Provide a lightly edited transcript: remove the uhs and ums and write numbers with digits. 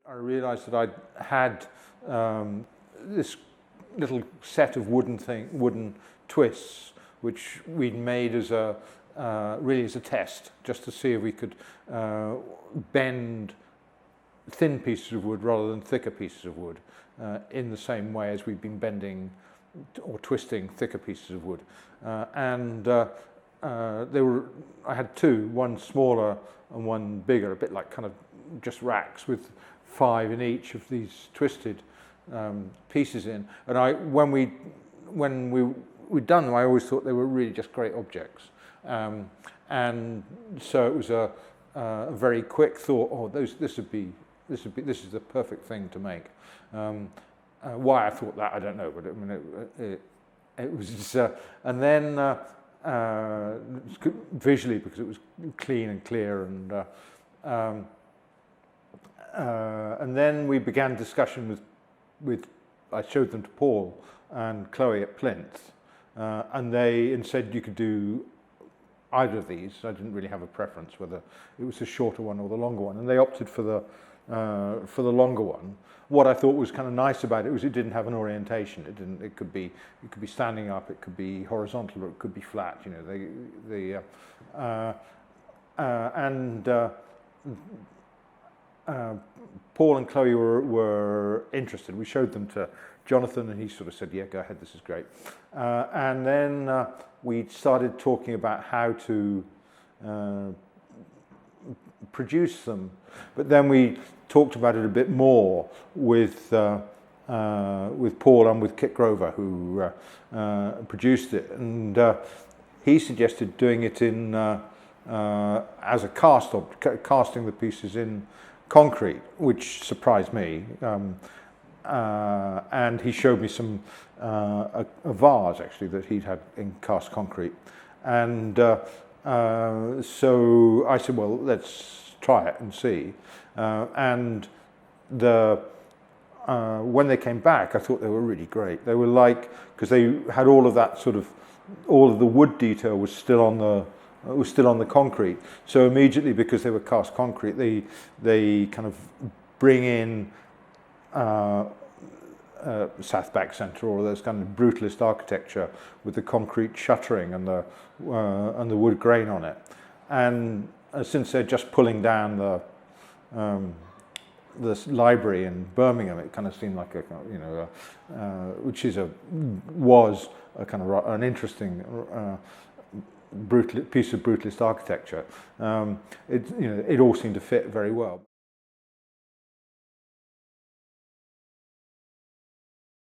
I realised that I'd had this little set of wooden twists, which we'd made as really as a test, just to see if we could bend thin pieces of wood rather than thicker pieces of wood in the same way as we've been bending or twisting thicker pieces of wood. I had two, one smaller and one bigger, a bit like kind of just racks with 5 in each of these twisted pieces in. And when we'd done them, I always thought they were really just great objects. And so it was a very quick thought. Oh, this is the perfect thing to make. Why I thought that, I don't know, but I mean, it was just, and then visually, because it was clean and clear, and then we began discussion with I showed them to Paul and Chloe at Plinth, and they said you could do either of these. I didn't really have a preference whether it was the shorter one or the longer one, and they opted for the longer one. What I thought was kind of nice about it was it didn't have an orientation. It could be standing up, it could be horizontal, or it could be flat. You know, Paul and Chloe were interested. We showed them to Jonathan, and he sort of said, "Yeah, go ahead. This is great." And then we started talking about how to produce them, but then we talked about it a bit more with Paul and with Kit Grover, who produced it, and he suggested doing it in as a casting the pieces in concrete, which surprised me. And he showed me some a vase actually that he'd had in cast concrete, and so I said, well, let's try it and see. And when they came back, I thought they were really great. They were like, because they had all of that all of the wood detail was still on the concrete. So immediately, because they were cast concrete, they kind of bring in South Back Centre, or those kind of brutalist architecture with the concrete shuttering and the wood grain on it. And since they're just pulling down this library in Birmingham, it kind of seemed like which was a kind of an interesting piece of brutalist architecture. It all seemed to fit very well.